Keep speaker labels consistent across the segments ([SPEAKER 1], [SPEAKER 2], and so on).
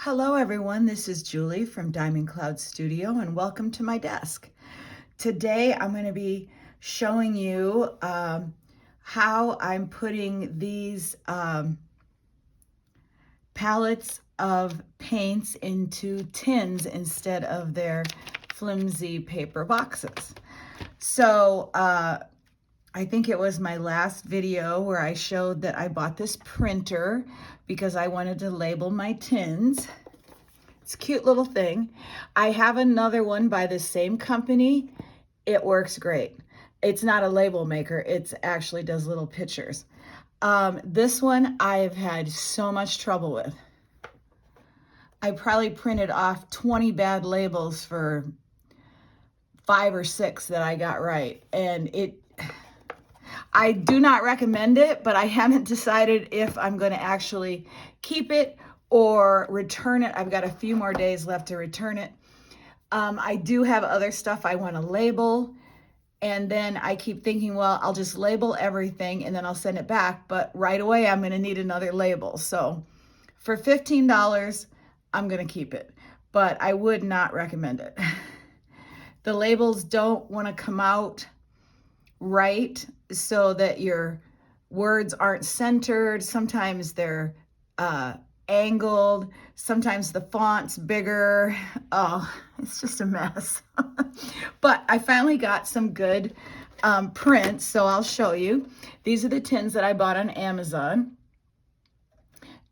[SPEAKER 1] Hello everyone, this is Julie from Diamond Cloud Studio and welcome to my desk. Today I'm going to be showing you how I'm putting these palettes of paints into tins instead of their flimsy paper boxes. So I think it was my last video where I showed that I bought this printer because I wanted to label my tins. It's a cute little thing. I have another one by the same company. It works great. It's not a label maker. It actually does little pictures. This one I've had so much trouble with. I probably printed off 20 bad labels for 5 or 6 that I got right. And I do not recommend it, but I haven't decided if I'm going to actually keep it or return it. I've got a few more days left to return it. I do have other stuff I want to label, and then I keep thinking, well, I'll just label everything and then I'll send it back, but right away I'm going to need another label. So for $15, I'm going to keep it, but I would not recommend it. The labels don't want to come out right so that your words aren't centered. Sometimes they're angled, sometimes the font's bigger. Oh, it's just a mess. But I finally got some good prints, so I'll show you. These are the tins that I bought on Amazon,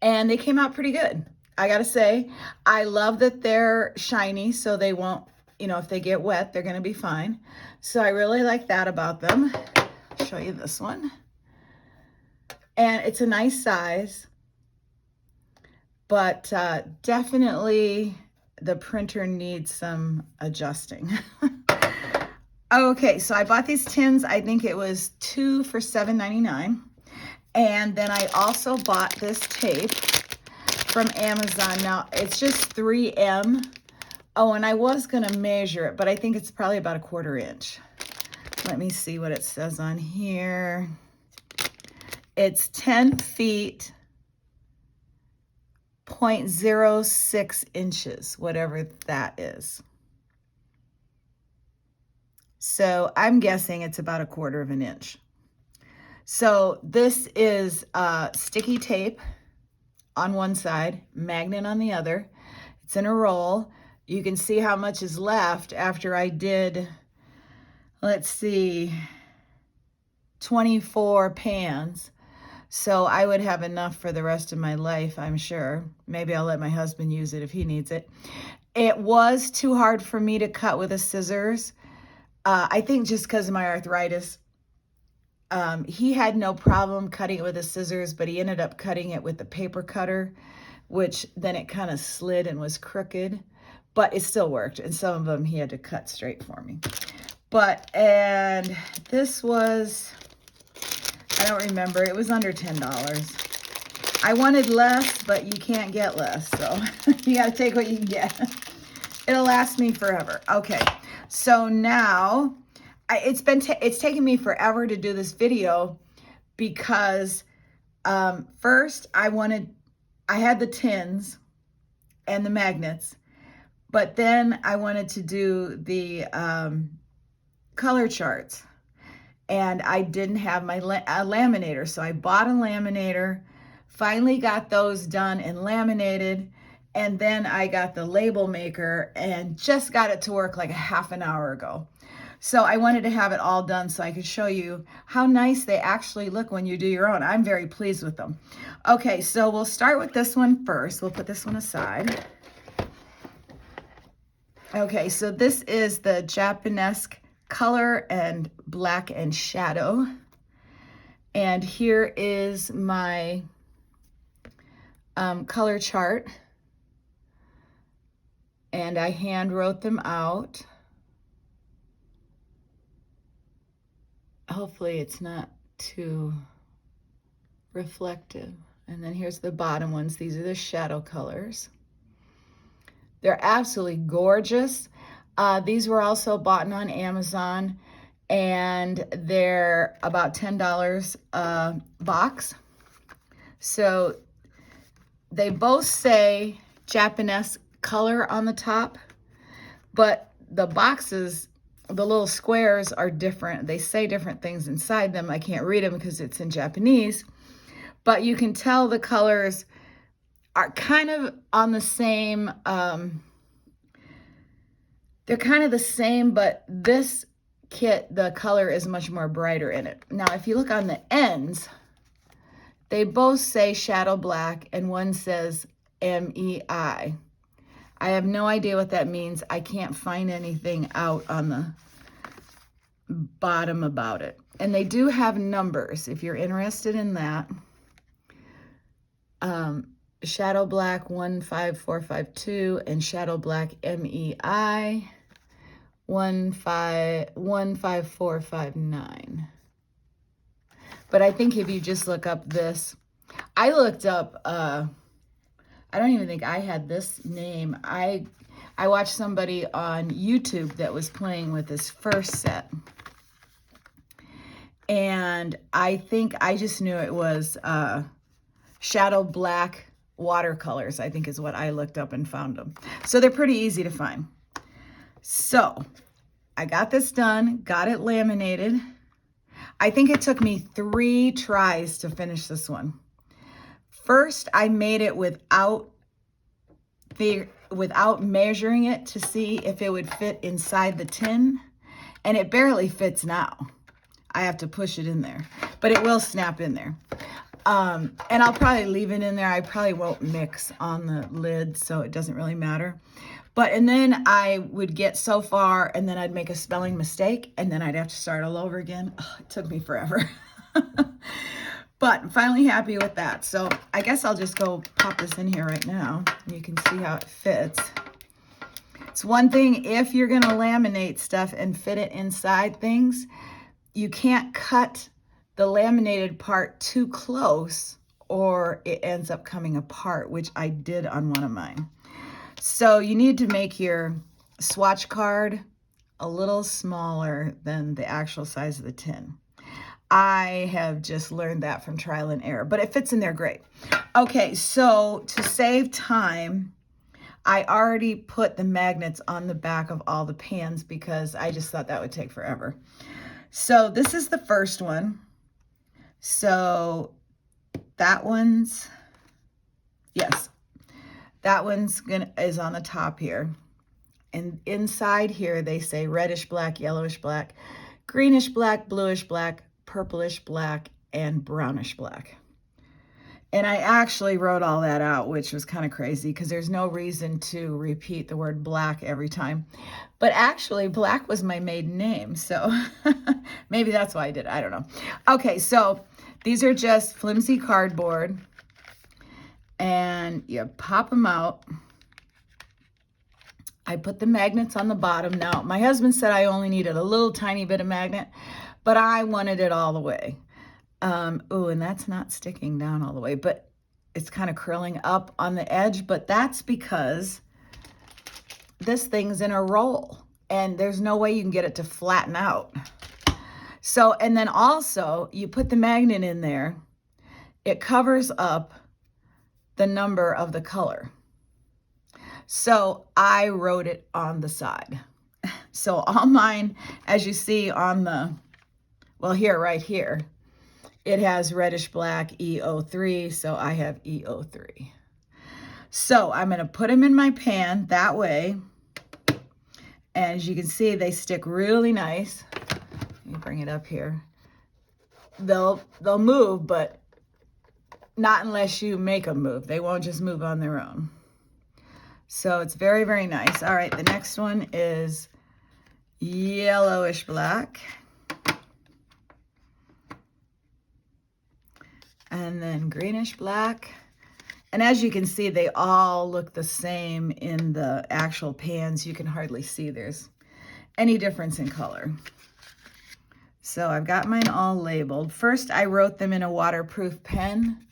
[SPEAKER 1] and they came out pretty good. I gotta say, I love that they're shiny, so they won't, if they get wet, they're gonna be fine. So I really like that about them. I'll show you this one. And it's a nice size, but definitely the printer needs some adjusting. Okay, so I bought these tins. I think it was 2 for $7.99. And then I also bought this tape from Amazon. Now, it's just 3M. Oh, and I was going to measure it, but I think it's probably about 1/4 inch. Let me see what it says on here. It's 10 feet, 0.06 inches, whatever that is. So I'm guessing it's about 1/4 inch. So this is sticky tape on one side, magnet on the other. It's in a roll. You can see how much is left after I did, let's see, 24 pans. So I would have enough for the rest of my life, I'm sure. Maybe I'll let my husband use it if he needs it. It was too hard for me to cut with a scissors. I think just because of my arthritis. He had no problem cutting it with the scissors, but he ended up cutting it with the paper cutter, which then it kind of slid and was crooked, but it still worked. And some of them he had to cut straight for me. And this was, I don't remember, it was under $10. I wanted less, but you can't get less, so you got to take what you can get. It'll last me forever. Okay, so now it's taken me forever to do this video because first I had the tins and the magnets, but then I wanted to do the color charts, and I didn't have my laminator, so I bought a laminator, finally got those done and laminated, and then I got the label maker and just got it to work like a half an hour ago. So I wanted to have it all done so I could show you how nice they actually look when you do your own. I'm very pleased with them. Okay, so we'll start with this one first. We'll put this one aside. Okay, so this is the Japanesque Color and Black and Shadow. And here is my color chart. And I hand wrote them out. Hopefully it's not too reflective. And then here's the bottom ones. These are the shadow colors. They're absolutely gorgeous. These were also bought on Amazon, and they're about $10 a box. So they both say Japanesque color on the top, but the boxes, the little squares are different. They say different things inside them. I can't read them because it's in Japanese, but you can tell the colors are kind of on the same, they're kind of the same, but this kit, the color is much more brighter in it. Now, if you look on the ends, they both say Shadow Black and one says MEI. I have no idea what that means. I can't find anything out on the bottom about it. And they do have numbers if you're interested in that. Shadow Black 15452 and Shadow Black MEI 15459. But I think if you just look up this, I looked up, I don't even think I had this name. I watched somebody on YouTube that was playing with this first set. And I think I just knew it was Shadow Black watercolors, I think is what I looked up and found them. So they're pretty easy to find. So I got this done, got it laminated. I think it took me 3 tries to finish this one. First, I made it without measuring it to see if it would fit inside the tin, and it barely fits now. I have to push it in there, but it will snap in there. And I'll probably leave it in there. I probably won't mix on the lid, so it doesn't really matter. And then I would get so far, and then I'd make a spelling mistake, and then I'd have to start all over again. Oh, it took me forever. But I'm finally happy with that. So I guess I'll just go pop this in here right now. You can see how it fits. It's one thing if you're going to laminate stuff and fit it inside things, you can't cut the laminated part too close or it ends up coming apart, which I did on one of mine. So you need to make your swatch card a little smaller than the actual size of the tin. I have just learned that from trial and error, but it fits in there great. Okay, so to save time, I already put the magnets on the back of all the pans because I just thought that would take forever. So this is the first one. So that one's, yes, that one's is on the top here. And inside here, they say reddish black, yellowish black, greenish black, bluish black, purplish black, and brownish black. And I actually wrote all that out, which was kind of crazy because there's no reason to repeat the word black every time. But actually, black was my maiden name, so maybe that's why I did it. I don't know. Okay, so these are just flimsy cardboard, and you pop them out. I put the magnets on the bottom. Now, my husband said I only needed a little tiny bit of magnet, but I wanted it all the way. Oh, and that's not sticking down all the way, but it's kind of curling up on the edge, but that's because this thing's in a roll and there's no way you can get it to flatten out. So, and then also you put the magnet in there, it covers up the number of the color. So I wrote it on the side. So all mine, as you see on the, well, here, right here, it has reddish black E03, so I have E03. So I'm going to put them in my pan that way. And as you can see, they stick really nice. Let me bring it up here. They'll move, but not unless you make them move. They won't just move on their own. So it's very, very nice. All right, the next one is yellowish black. And then greenish black. And as you can see, they all look the same in the actual pans. You can hardly see there's any difference in color. So I've got mine all labeled. First, I wrote them in a waterproof pen,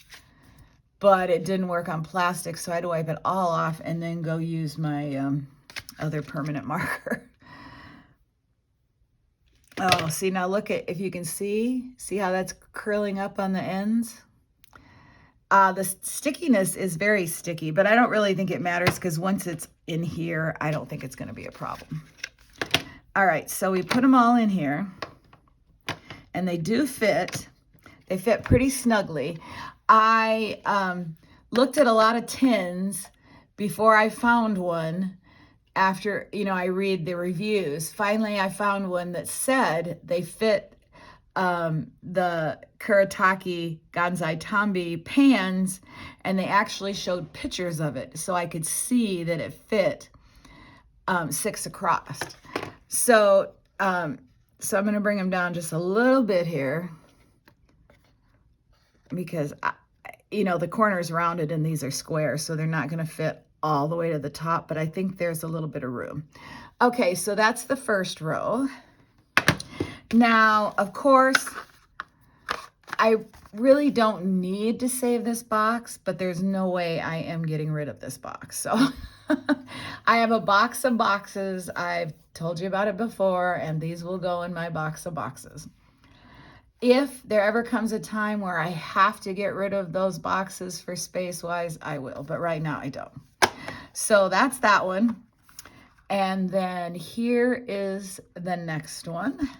[SPEAKER 1] but it didn't work on plastic, so I had to wipe it all off and then go use my other permanent marker. Oh, see, now look at, if you can see how that's curling up on the ends? The stickiness is very sticky, but I don't really think it matters because once it's in here, I don't think it's going to be a problem. All right, so we put them all in here, and they do fit. They fit pretty snugly. I looked at a lot of tins before I found one. After, I read the reviews, finally I found one that said they fit the Kuretake Ganzai pans, and they actually showed pictures of it, so I could see that it fit 6 across. So, I'm going to bring them down just a little bit here because, the corner is rounded and these are square, so they're not going to fit all the way to the top, but I think there's a little bit of room. Okay, so that's the first row. Now, of course, I really don't need to save this box, but there's no way I am getting rid of this box. So I have a box of boxes. I've told you about it before, and these will go in my box of boxes. If there ever comes a time where I have to get rid of those boxes for space-wise, I will, but right now I don't. So that's that one. And then here is the next one.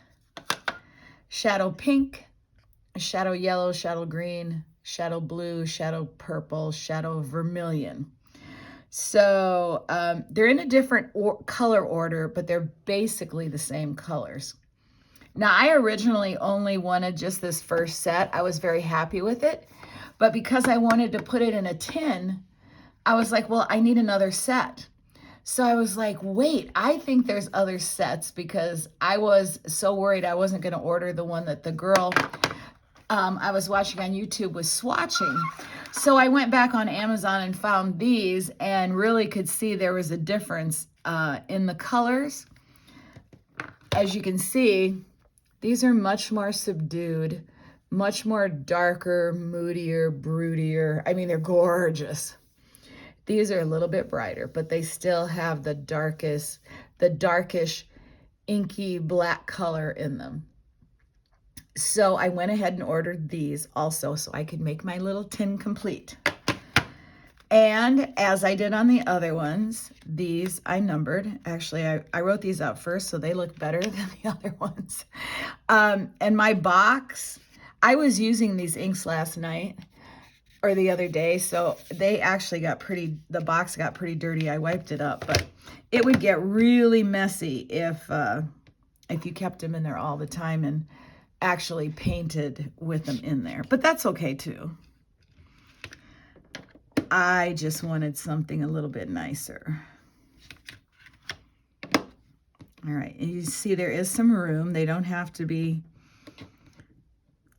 [SPEAKER 1] Shadow pink, shadow yellow, shadow green, shadow blue, shadow purple, shadow vermilion. So they're in a different color order, but they're basically the same colors. Now, I originally only wanted just this first set. I was very happy with it, but because I wanted to put it in a tin, I was like, well, I need another set. So I was like, wait, I think there's other sets, because I was so worried I wasn't going to order the one that the girl I was watching on YouTube was swatching. So I went back on Amazon and found these and really could see there was a difference in the colors. As you can see, these are much more subdued, much more darker, moodier, broodier. I mean, they're gorgeous. These are a little bit brighter, but they still have the darkish, inky black color in them. So I went ahead and ordered these also so I could make my little tin complete. And as I did on the other ones, these I numbered. Actually, I wrote these out first so they look better than the other ones. And my box, I was using these inks last night or the other day, so they actually the box got pretty dirty. I wiped it up, but it would get really messy if you kept them in there all the time and actually painted with them in there. But that's okay too. I just wanted something a little bit nicer. All right, and you see there is some room. They don't have to be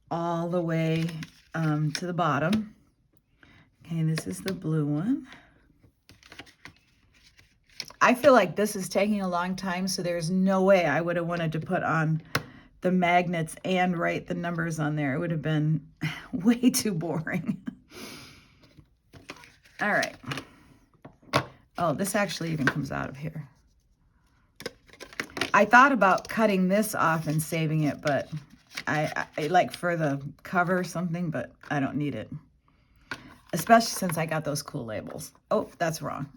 [SPEAKER 1] all the way to the bottom. Okay, this is the blue one. I feel like this is taking a long time, so there's no way I would have wanted to put on the magnets and write the numbers on there. It would have been way too boring. All right. Oh, this actually even comes out of here. I thought about cutting this off and saving it, but I like for the cover or something, but I don't need it. Especially since I got those cool labels. Oh, that's wrong.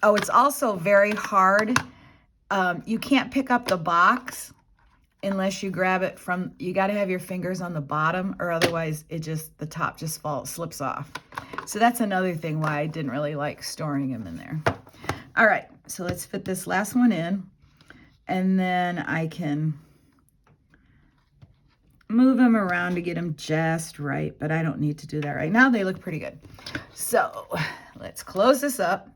[SPEAKER 1] Oh, it's also very hard. You can't pick up the box unless you grab it from, you got to have your fingers on the bottom, or otherwise the top just slips off. So that's another thing why I didn't really like storing them in there. All right, so let's fit this last one in, and then I can move them around to get them just right, but I don't need to do that right now. They look pretty good. So let's close this up.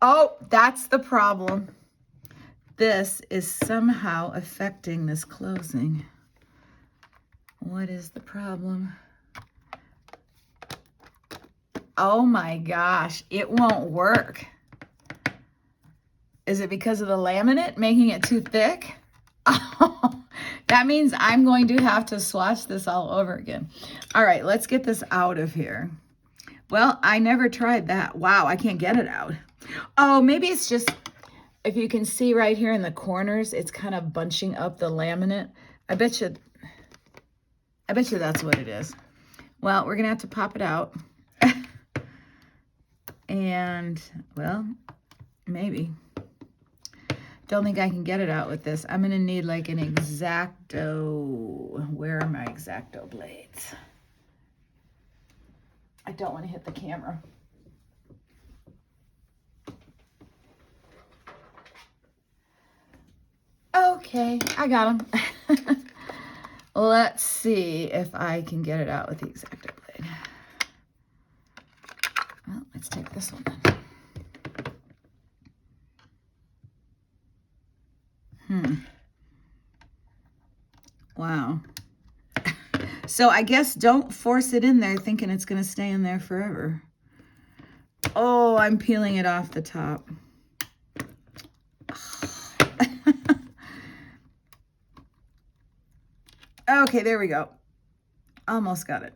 [SPEAKER 1] Oh, that's the problem. This is somehow affecting this closing. What is the problem? Oh my gosh, it won't work. Is it because of the laminate making it too thick? Oh, that means I'm going to have to swatch this all over again. All right, let's get this out of here. Well, I never tried that. Wow, I can't get it out. Oh, maybe it's just, if you can see right here in the corners, it's kind of bunching up the laminate. I bet you that's what it is. Well, we're gonna have to pop it out. And, well, maybe. Don't think I can get it out with this. I'm gonna need like an X-Acto. Where are my X-Acto blades? I don't want to hit the camera. Okay, I got them. Let's see if I can get it out with the X-Acto blade. Well, let's take this one then. Wow. So I guess don't force it in there thinking it's going to stay in there forever. Oh, I'm peeling it off the top. Okay, there we go. Almost got it.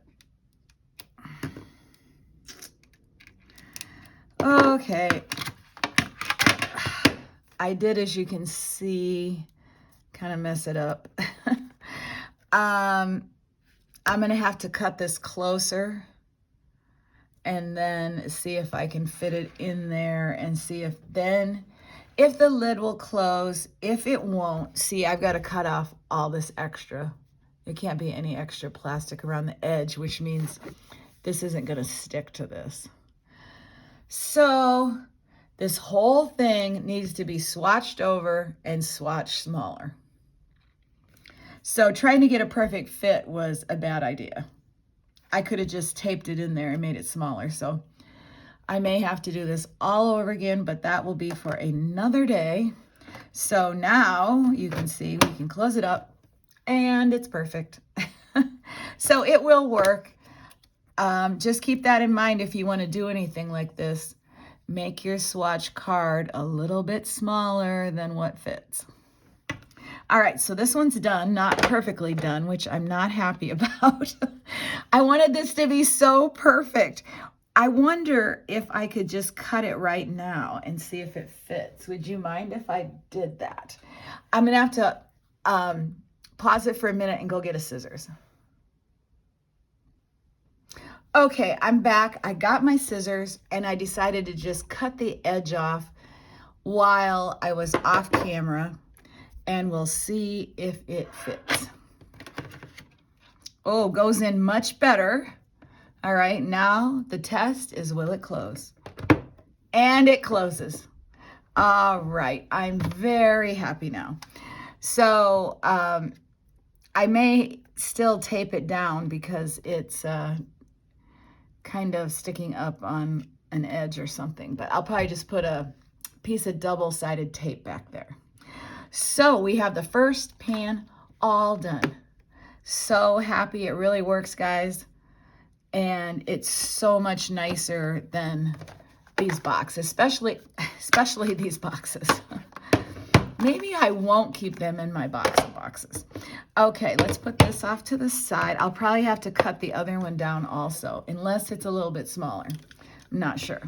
[SPEAKER 1] Okay. I did, as you can see, kind of mess it up. I'm going to have to cut this closer and then see if I can fit it in there and see if the lid will close. If it won't, see, I've got to cut off all this extra. There can't be any extra plastic around the edge, which means this isn't going to stick to this. So this whole thing needs to be swatched over and swatched smaller. So trying to get a perfect fit was a bad idea. I could have just taped it in there and made it smaller. So I may have to do this all over again, but that will be for another day. So now you can see we can close it up and it's perfect. So it will work. Just keep that in mind if you want to do anything like this. Make your swatch card a little bit smaller than what fits. All right, so this one's done, not perfectly done, which I'm not happy about. I wanted this to be so perfect. I wonder if I could just cut it right now and see if it fits. Would you mind if I did that? I'm gonna have to pause it for a minute and go get a scissors. Okay, I'm back. I got my scissors and I decided to just cut the edge off while I was off camera. And we'll see if it fits. Oh, goes in much better. All right, now the test is, will it close? And it closes. All right, I'm very happy now. So I may still tape it down because it's kind of sticking up on an edge or something, but I'll probably just put a piece of double-sided tape back there. So we have the first pan all done. So happy. It really works, guys. And it's so much nicer than these boxes, especially these boxes. Maybe I won't keep them in my box of boxes. Okay, let's put this off to the side. I'll probably have to cut the other one down also, unless it's a little bit smaller. I'm not sure.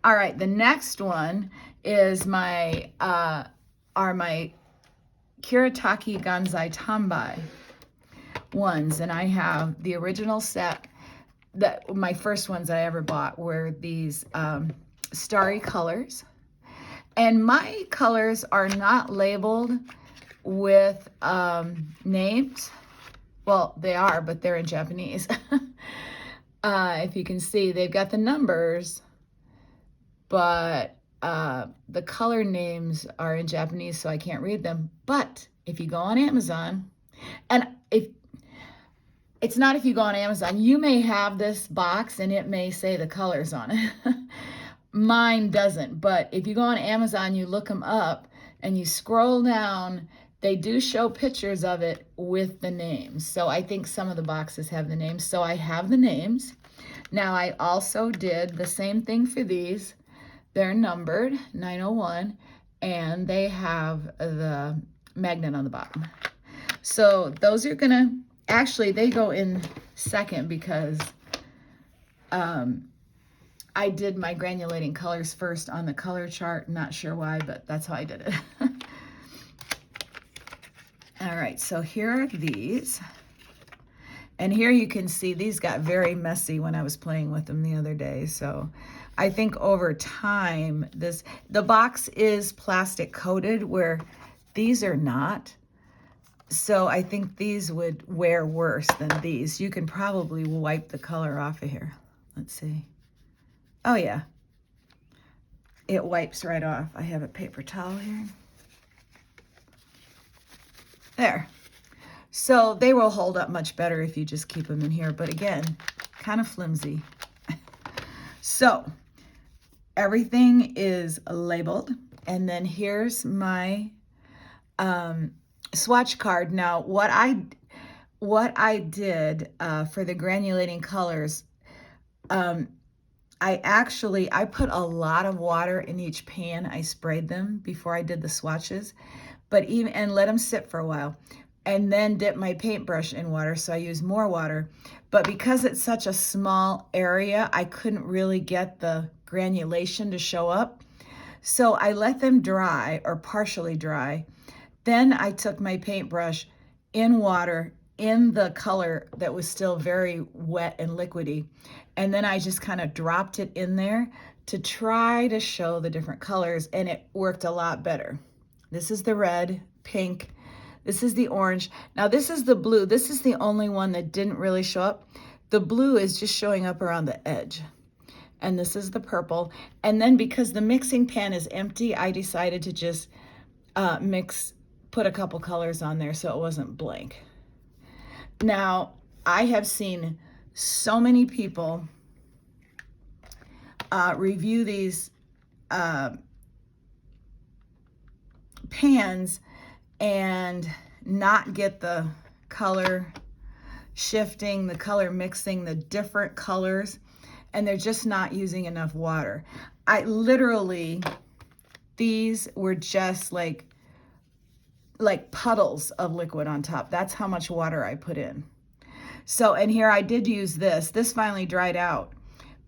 [SPEAKER 1] All right, the next one is my Kuretake Ganzai Tambai ones, and I have the original set. That my first ones I ever bought were these starry colors, and my colors are not labeled with names. Well, they are, but they're in Japanese. If you can see, they've got the numbers, but the color names are in Japanese, so I can't read them. But if you go on Amazon, and it's not if you go on Amazon, you may have this box and it may say the colors on it. Mine doesn't, but if you go on Amazon, you look them up and you scroll down, they do show pictures of it with the names. So I think some of the boxes have the names. So I have the names. Now I also did the same thing for these. They're numbered 901 and they have the magnet on the bottom. So those are gonna, actually they go in second because I did my granulating colors first on the color chart. Not sure why, but that's how I did it. All right, so here are these. And here you can see these got very messy when I was playing with them the other day. So I think over time, the box is plastic coated where these are not. So I think these would wear worse than these. You can probably wipe the color off of here. Let's see. Oh yeah, it wipes right off. I have a paper towel here. There. So they will hold up much better if you just keep them in here. But again, kind of flimsy. So everything is labeled. And then here's my swatch card. Now, what I did for the granulating colors, I put a lot of water in each pan. I sprayed them before I did the swatches, and let them sit for a while, and then dip my paintbrush in water. So I used more water, but because it's such a small area, I couldn't really get the granulation to show up. So I let them dry or partially dry. Then I took my paintbrush in water in the color that was still very wet and liquidy. And then I just kind of dropped it in there to try to show the different colors, and it worked a lot better. This is the red, pink. This is the orange. Now this is the blue. This is the only one that didn't really show up. The blue is just showing up around the edge. And this is the purple. And then because the mixing pan is empty, I decided to just put a couple colors on there so it wasn't blank. Now, I have seen so many people review these pans and not get the color shifting, the color mixing, the different colors, and they're just not using enough water. These were just like puddles of liquid on top. That's how much water I put in. So, and here I did use this. This finally dried out,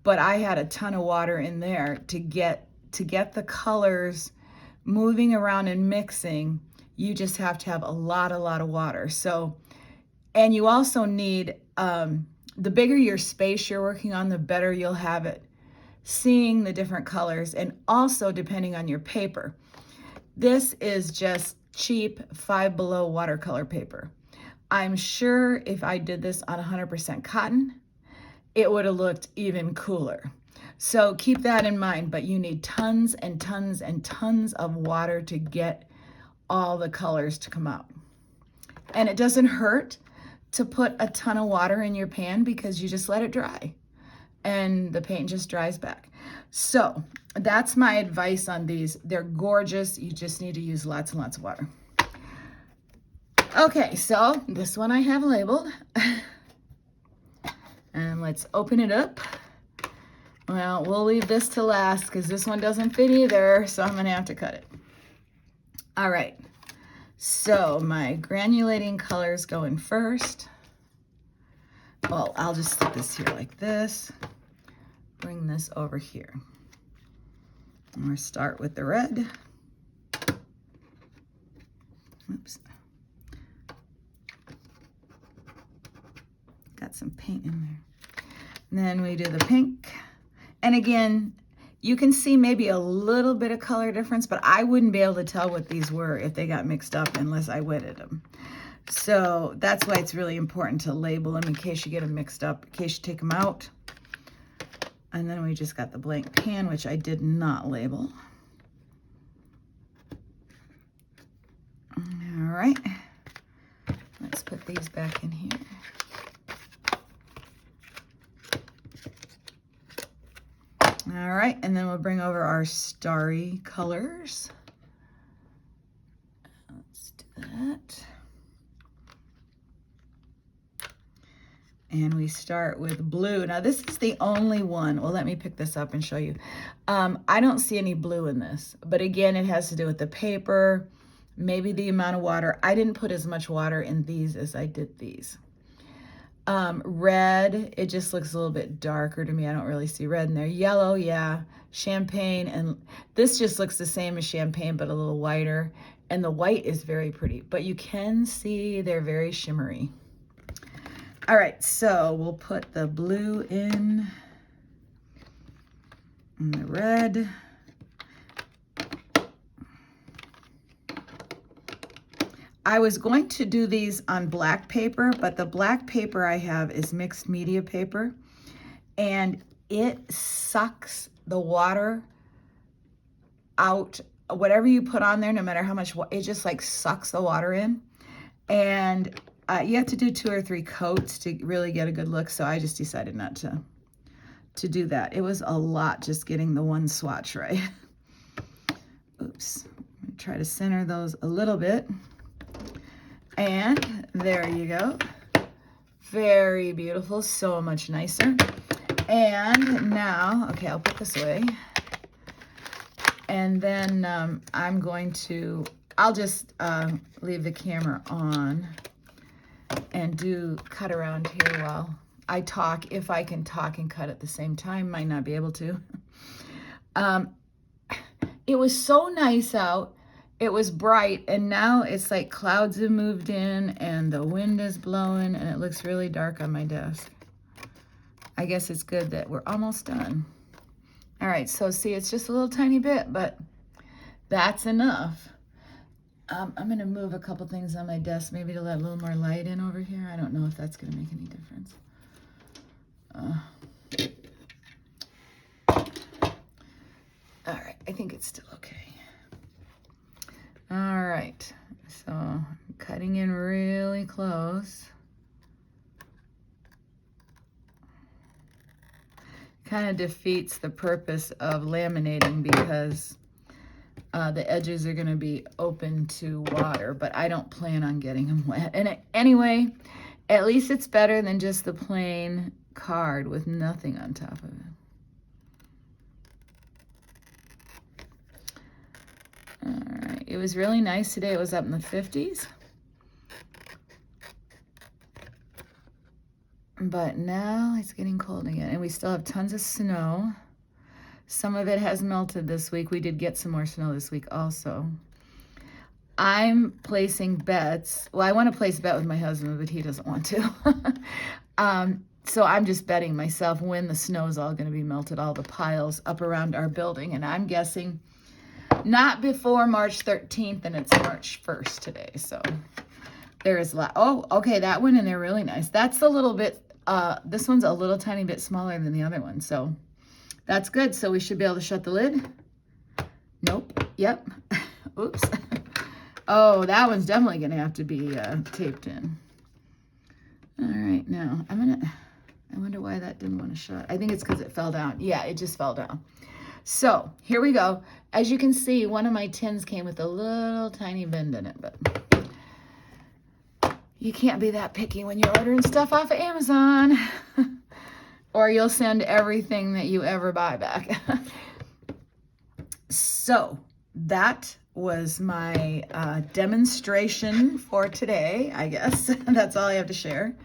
[SPEAKER 1] but I had a ton of water in there to get the colors moving around and mixing. You just have to have a lot of water. So, and you also need, the bigger your space you're working on, the better you'll have it seeing the different colors, and also depending on your paper. This is just cheap 5 Below watercolor paper. I'm sure if I did this on 100% cotton, it would have looked even cooler. So keep that in mind, but you need tons and tons and tons of water to get all the colors to come out. And it doesn't hurt to put a ton of water in your pan because you just let it dry and the paint just dries back. So that's my advice on these. They're gorgeous. You just need to use lots and lots of water. Okay, so this one I have labeled. And let's open it up. Well, we'll leave this to last because this one doesn't fit either, so I'm gonna have to cut it. All right, so my granulating colors go in first. Well, I'll just stick this here like this. Bring this over here. I'm gonna start with the red. Oops. Got some paint in there. And then we do the pink. And again, you can see maybe a little bit of color difference, but I wouldn't be able to tell what these were if they got mixed up unless I wetted them. So that's why it's really important to label them in case you get them mixed up, in case you take them out. And then we just got the blank pan, which I did not label. All right, let's put these back in here. All right, and then we'll bring over our starry colors. Let's do that. And we start with blue. Now this is the only one. Well, let me pick this up and show you. I don't see any blue in this, but again, it has to do with the paper, maybe the amount of water. I didn't put as much water in these as I did these. Red, it just looks a little bit darker to me. I don't really see red in there. Yellow, yeah. Champagne, and this just looks the same as champagne, but a little whiter. And the white is very pretty, but you can see they're very shimmery. All right, so we'll put the blue in and the red. I was going to do these on black paper, but the black paper I have is mixed media paper, and it sucks the water out. Whatever you put on there, no matter how much, it just like sucks the water in. And you have to do 2 or 3 coats to really get a good look, so I just decided not to do that. It was a lot just getting the one swatch right. Oops. I'm gonna try to center those a little bit. And there you go. Very beautiful, so much nicer. And now, okay, I'll put this away. And then I'm going to, I'll just leave the camera on and cut around here while I talk. If I can talk and cut at the same time, might not be able to. It was so nice out. It was bright, and now it's like clouds have moved in and the wind is blowing and it looks really dark on my desk. I guess it's good that we're almost done. All right, so see, it's just a little tiny bit, but that's enough. I'm gonna move a couple things on my desk, maybe to let a little more light in over here. I don't know if that's gonna make any difference. All right, I think it's still okay. All right, so I'm cutting in really close. Kind of defeats the purpose of laminating because the edges are going to be open to water, but I don't plan on getting them wet. And anyway, at least it's better than just the plain card with nothing on top of it. All right, it was really nice today. It was up in the 50s. But now it's getting cold again, and we still have tons of snow. Some of it has melted this week. We did get some more snow this week also. I'm placing bets. Well, I want to place a bet with my husband, but he doesn't want to. So I'm just betting myself when the snow is all going to be melted, all the piles up around our building. And I'm guessing not before March 13th, and it's March 1st today. So there is a lot. Oh, okay, that one, and they're really nice. That's a little bit, this one's a little tiny bit smaller than the other one. So that's good. So we should be able to shut the lid. Nope. Yep. Oops. Oh, that one's definitely going to have to be taped in. All right, now I wonder why that didn't want to shut. I think it's because it fell down. Yeah, it just fell down. So here we go. As you can see, one of my tins came with a little tiny bend in it, but you can't be that picky when you're ordering stuff off of Amazon. Or you'll send everything that you ever buy back. So that was my demonstration for today, I guess. That's all I have to share.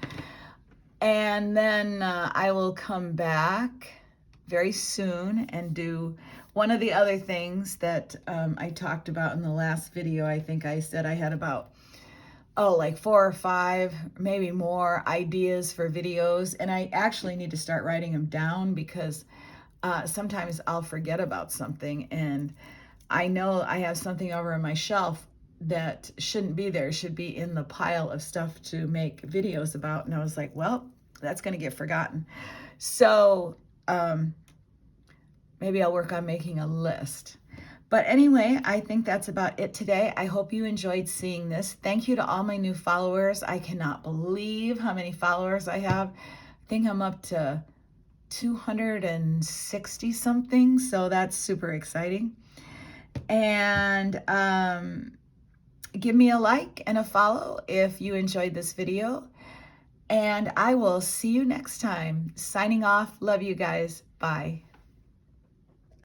[SPEAKER 1] And then I will come back very soon and do one of the other things that I talked about in the last video. I think I said I had about, like 4 or 5, maybe more ideas for videos. And I actually need to start writing them down because sometimes I'll forget about something. And I know I have something over on my shelf that shouldn't be there. It should be in the pile of stuff to make videos about. And I was like, well, that's going to get forgotten. So maybe I'll work on making a list. But anyway, I think that's about it today. I hope you enjoyed seeing this. Thank you to all my new followers. I cannot believe how many followers I have. I think I'm up to 260 something, so that's super exciting. And give me a like and a follow if you enjoyed this video. And I will see you next time. Signing off. Love you guys. Bye.